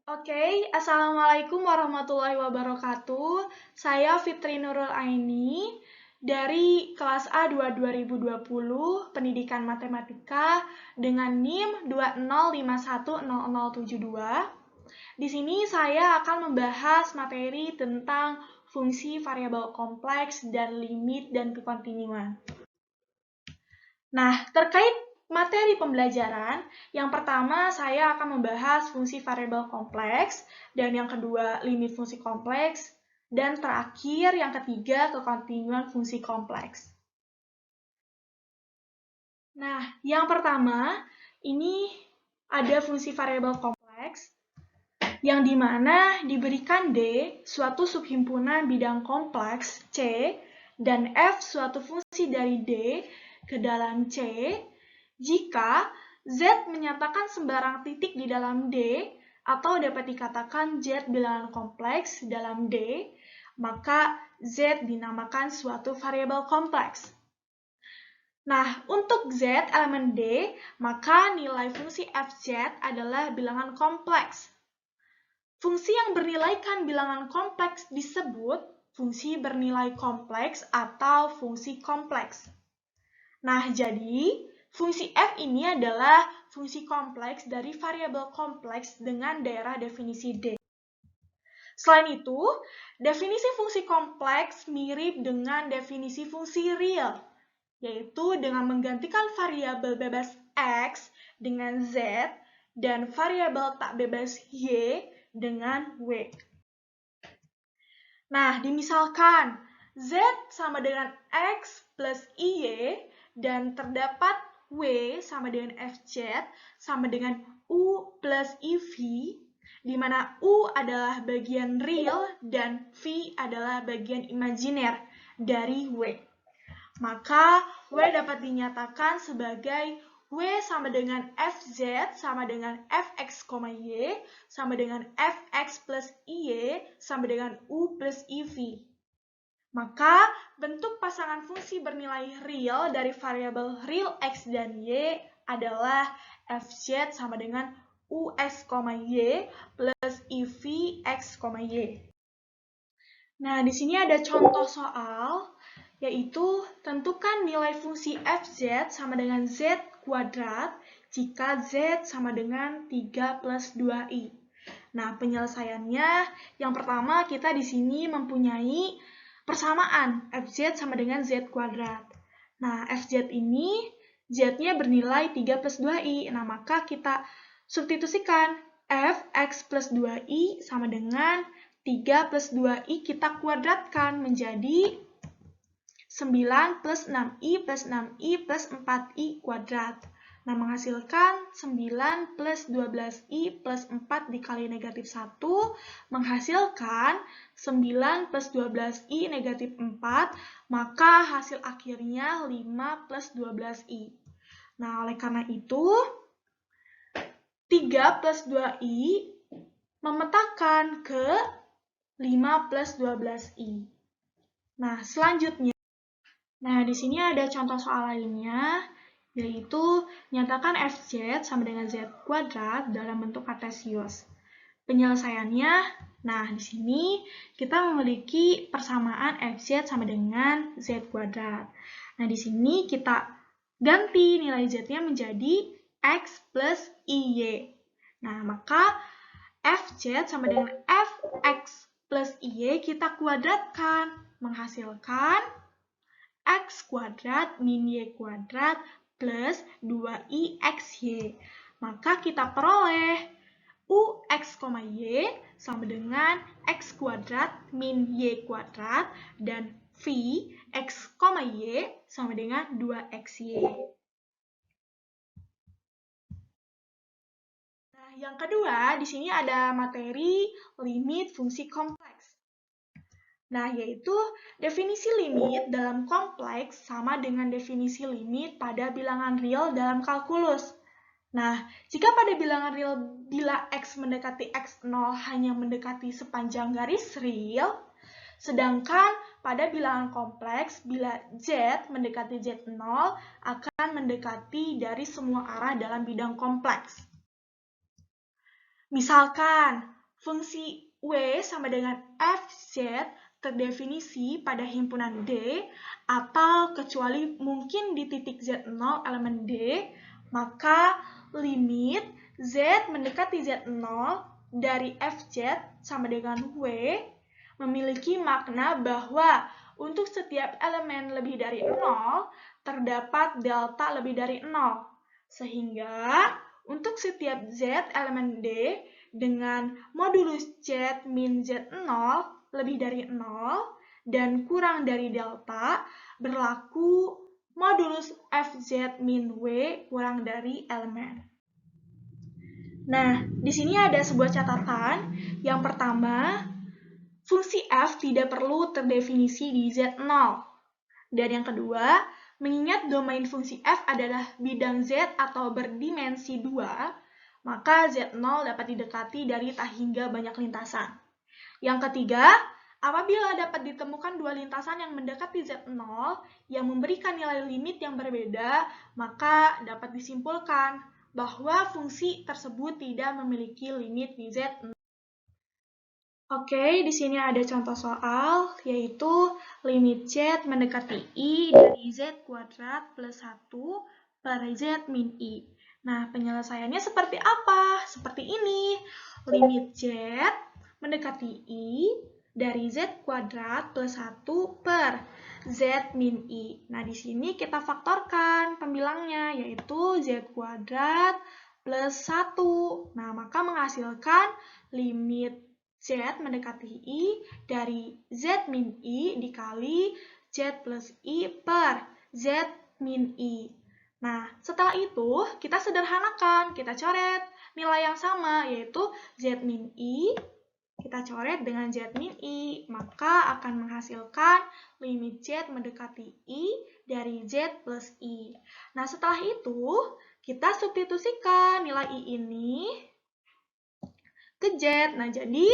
Oke, Assalamualaikum warahmatullahi wabarakatuh. Saya Fitri Nurul Aini dari kelas A2 2020 Pendidikan Matematika dengan NIM 205100072. Di sini saya akan membahas materi tentang fungsi variabel kompleks dan limit dan kekontinuan. Nah, terkait materi pembelajaran, yang pertama saya akan membahas fungsi variabel kompleks, dan yang kedua limit fungsi kompleks, dan terakhir yang ketiga kekontinuan fungsi kompleks. Nah, yang pertama ini ada fungsi variabel kompleks, yang dimana diberikan D suatu subhimpunan bidang kompleks C dan F suatu fungsi dari D ke dalam C jika Z menyatakan sembarang titik di dalam D atau dapat dikatakan Z bilangan kompleks dalam D, maka Z dinamakan suatu variabel kompleks. Nah, untuk Z elemen D, maka nilai fungsi Fz adalah bilangan kompleks. Fungsi yang bernilaikan bilangan kompleks disebut fungsi bernilai kompleks atau fungsi kompleks. Nah, jadi fungsi f ini adalah fungsi kompleks dari variabel kompleks dengan daerah definisi D. Selain itu, definisi fungsi kompleks mirip dengan definisi fungsi real, yaitu dengan menggantikan variabel bebas X dengan Z dan variabel tak bebas Y dengan W. Nah, dimisalkan Z sama dengan X plus IY dan terdapat W sama dengan FZ sama dengan U plus IV, di mana U adalah bagian real dan V adalah bagian imajiner dari W. Maka W dapat dinyatakan sebagai W sama dengan Fz sama dengan Fx, Y sama dengan Fx plus Y sama dengan U plus IV. Maka bentuk pasangan fungsi bernilai real dari variabel real X dan Y adalah Fz sama dengan Ux, Y plus IV X, Y. Nah, di sini ada contoh soal, yaitu tentukan nilai fungsi Fz sama dengan Z kuadrat jika Z sama dengan 3 plus 2i. Nah, penyelesaiannya yang pertama kita di sini mempunyai persamaan Fz sama dengan Z kuadrat. Nah, Fz ini Z-nya bernilai 3 plus 2i. Nah, maka kita substitusikan Fx plus 2i sama dengan 3 plus 2i kita kuadratkan menjadi 9 plus 6i plus 6i plus 4i kuadrat. Nah, menghasilkan 9 plus 12i plus 4 dikali negatif 1, menghasilkan 9 plus 12i negatif 4, maka hasil akhirnya 5 plus 12i. Nah, oleh karena itu, 3 plus 2i memetakan ke 5 plus 12i. Nah, selanjutnya, di sini ada contoh soal lainnya, yaitu nyatakan Fz sama dengan Z kuadrat dalam bentuk kartesius. Penyelesaiannya, di sini kita memiliki persamaan Fz sama dengan Z kuadrat. Nah, di sini kita ganti nilai Z-nya menjadi X plus IY. Nah, maka Fz sama dengan Fx plus IY kita kuadratkan, menghasilkan X kuadrat min Y kuadrat plus 2IXY. Maka kita peroleh Ux, Y sama dengan X kuadrat min Y kuadrat dan V X, Y sama dengan 2XY. Yang kedua, di sini ada materi limit fungsi kompleks. Nah, yaitu definisi limit dalam kompleks sama dengan definisi limit pada bilangan real dalam kalkulus. Nah, jika pada bilangan real bila X mendekati X0 hanya mendekati sepanjang garis real, sedangkan pada bilangan kompleks bila Z mendekati Z0 akan mendekati dari semua arah dalam bidang kompleks. Misalkan, fungsi W sama dengan Fz terdefinisi pada himpunan D, atau kecuali mungkin di titik Z0 elemen D, maka limit Z mendekati Z0 dari Fz sama dengan W memiliki makna bahwa untuk setiap elemen lebih dari 0, terdapat delta lebih dari 0. Sehingga untuk setiap Z elemen D dengan modulus Z min Z0 lebih dari 0 dan kurang dari delta, berlaku modulus Fz min W kurang dari elemen. Nah, di sini ada sebuah catatan. Yang pertama, fungsi f tidak perlu terdefinisi di Z0. Dan yang kedua, mengingat domain fungsi f adalah bidang Z atau berdimensi 2, maka Z0 dapat didekati dari tak hingga banyak lintasan. Yang ketiga, apabila dapat ditemukan dua lintasan yang mendekati Z0 yang memberikan nilai limit yang berbeda, maka dapat disimpulkan bahwa fungsi tersebut tidak memiliki limit di Z0. Oke, di sini ada contoh soal, yaitu limit Z mendekati I dari Z kuadrat plus 1 per Z min I. Nah, penyelesaiannya seperti apa? Seperti ini. Limit Z mendekati I dari Z kuadrat plus 1 per Z min I. Nah, di sini kita faktorkan pembilangnya, yaitu Z kuadrat plus 1. Nah, maka menghasilkan limit Z mendekati I dari Z min I dikali Z plus I per Z min I. Nah, setelah itu kita sederhanakan, kita coret nilai yang sama, yaitu Z min I, kita coret dengan Z min I, maka akan menghasilkan limit Z mendekati I dari Z plus I. Nah, setelah itu kita substitusikan nilai I ini ke Z. Nah, jadi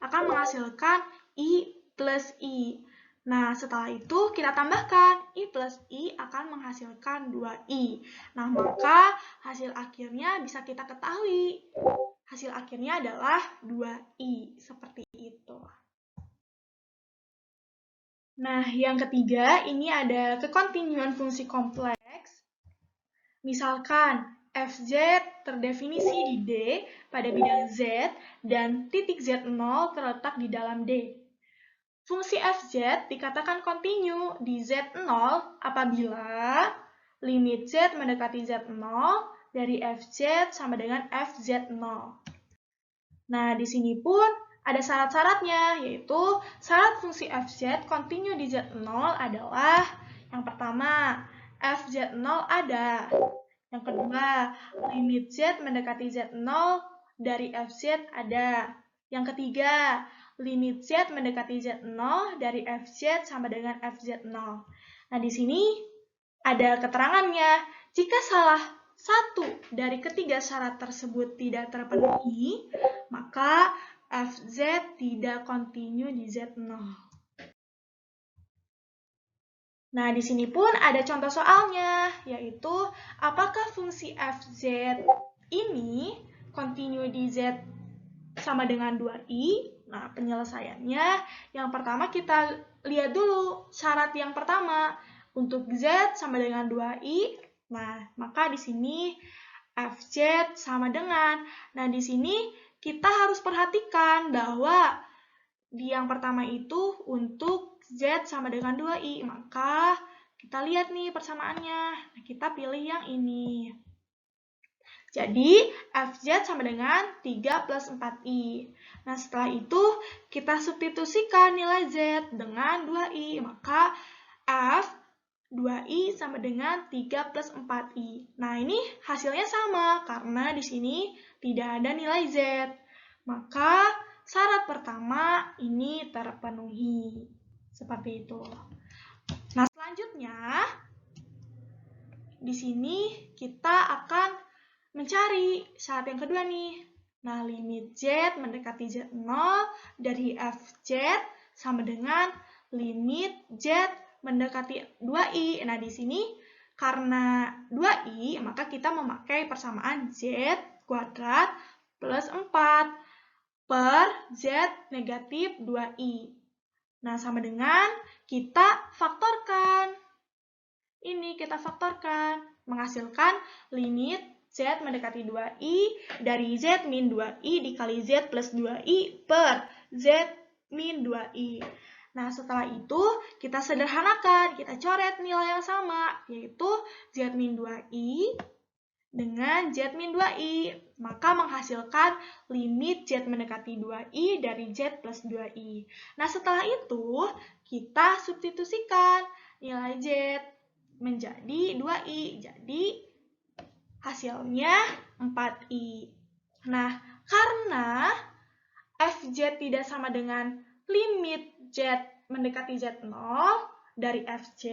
akan menghasilkan I plus I. Nah, setelah itu kita tambahkan I plus I akan menghasilkan 2I. Nah, maka hasil akhirnya bisa kita ketahui. Hasil akhirnya adalah 2I. Seperti itu. Nah, yang ketiga, ini ada kekontinuan fungsi kompleks. Misalkan, Fz terdefinisi di D pada bidang Z dan titik Z0 terletak di dalam D. Fungsi Fz dikatakan kontinu di Z0 apabila limit Z mendekati Z0 dari Fz sama dengan Fz0. Nah, di sini pun ada syarat-syaratnya, yaitu syarat fungsi Fz kontinu di Z0 adalah yang pertama, Fz0 ada. Yang kedua, limit Z mendekati Z0 dari Fz ada. Yang ketiga, limit Z mendekati Z0 dari Fz sama dengan Fz0. Nah, di sini ada keterangannya. Jika salah satu dari ketiga syarat tersebut tidak terpenuhi, maka Fz tidak kontinu di Z0. Nah, di sini pun ada contoh soalnya, yaitu apakah fungsi Fz ini kontinu di Z sama dengan 2I? Nah, penyelesaiannya yang pertama kita lihat dulu syarat yang pertama. Untuk Z sama dengan 2I, nah, maka di sini Fz sama dengan. Nah, di sini kita harus perhatikan bahwa di yang pertama itu untuk Z sama dengan 2I, maka kita lihat nih persamaannya. Nah, kita pilih yang ini. Jadi, Fz sama dengan 3 plus 4I. Nah, setelah itu kita substitusikan nilai Z dengan 2I, maka F 2I sama dengan 3 plus 4I. Nah, ini hasilnya sama karena di sini tidak ada nilai Z. Maka syarat pertama ini terpenuhi. Seperti itu. Nah, selanjutnya di sini kita akan mencari syarat yang kedua nih. Nah, limit Z mendekati Z0 dari Fz sama dengan limit Z mendekati 2I. Nah, di sini karena 2I, maka kita memakai persamaan Z kuadrat plus 4 per Z negatif 2I. Nah, sama dengan kita faktorkan. Ini kita faktorkan, menghasilkan limit Z mendekati 2I dari Z min 2I dikali Z plus 2I per Z min 2I. Nah, setelah itu kita sederhanakan, kita coret nilai yang sama, yaitu Z min 2I dengan Z min 2I. Maka menghasilkan limit Z mendekati 2I dari Z plus 2I. Nah, setelah itu kita substitusikan nilai Z menjadi 2I. Jadi hasilnya 4I. Nah, karena Fz tidak sama dengan limit Z mendekati Z0 dari Fz,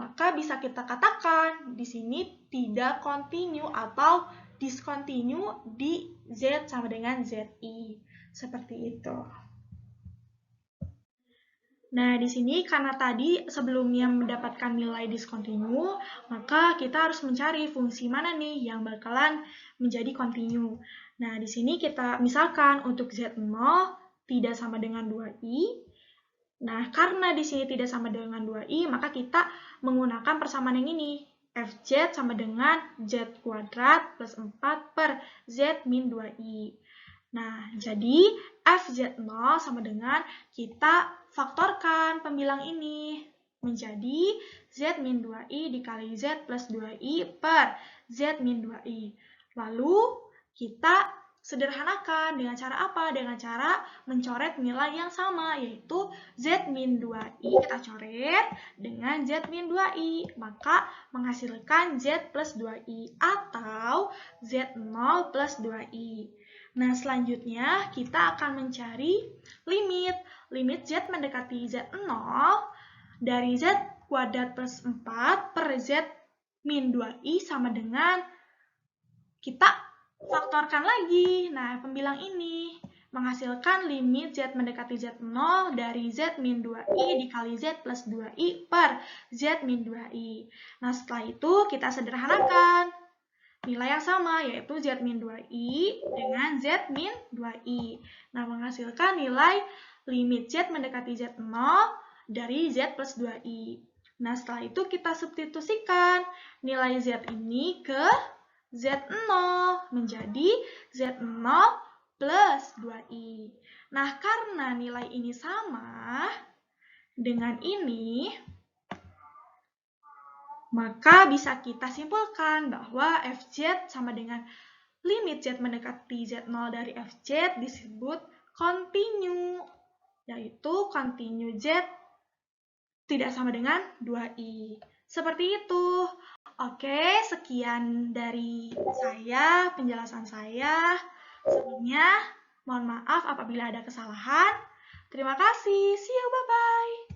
maka bisa kita katakan di sini tidak kontinu atau diskontinu di Z sama dengan Zi. Seperti itu. Nah, di sini karena tadi sebelumnya mendapatkan nilai diskontinu, maka kita harus mencari fungsi mana nih yang bakalan menjadi kontinu. Nah, di sini kita misalkan untuk Z0 tidak sama dengan 2I. Nah, karena di sini tidak sama dengan 2I, maka kita menggunakan persamaan yang ini. Fz sama dengan Z kuadrat plus 4 per Z min 2I. Nah, jadi Fz0 sama dengan kita faktorkan pembilang ini menjadi Z min 2I dikali Z plus 2I per Z min 2I. Lalu kita sederhanakan dengan cara apa? Dengan cara mencoret nilai yang sama, yaitu Z min 2I kita coret dengan Z min 2I. Maka menghasilkan Z plus 2I atau Z0 plus 2I. Nah, selanjutnya kita akan mencari limit Z mendekati Z0 dari Z kuadrat plus 4 per Z min 2I sama dengan kita faktorkan lagi. Nah, pembilang ini menghasilkan limit Z mendekati Z0 dari Z min 2I dikali Z plus 2I per Z min 2I. Nah, setelah itu kita sederhanakan nilai yang sama, yaitu Z min 2I dengan Z min 2I. Nah, menghasilkan nilai limit Z mendekati Z0 dari Z plus 2I. Nah, setelah itu kita substitusikan nilai Z ini ke Z0 menjadi Z0 plus 2I. Nah, karena nilai ini sama dengan ini, maka bisa kita simpulkan bahwa Fz sama dengan limit Z mendekati Z0 dari Fz disebut kontinu, yaitu kontinu Z tidak sama dengan 2I. Seperti itu. Oke, sekian dari saya, penjelasan saya. Sebelumnya, mohon maaf apabila ada kesalahan. Terima kasih. See you, bye-bye.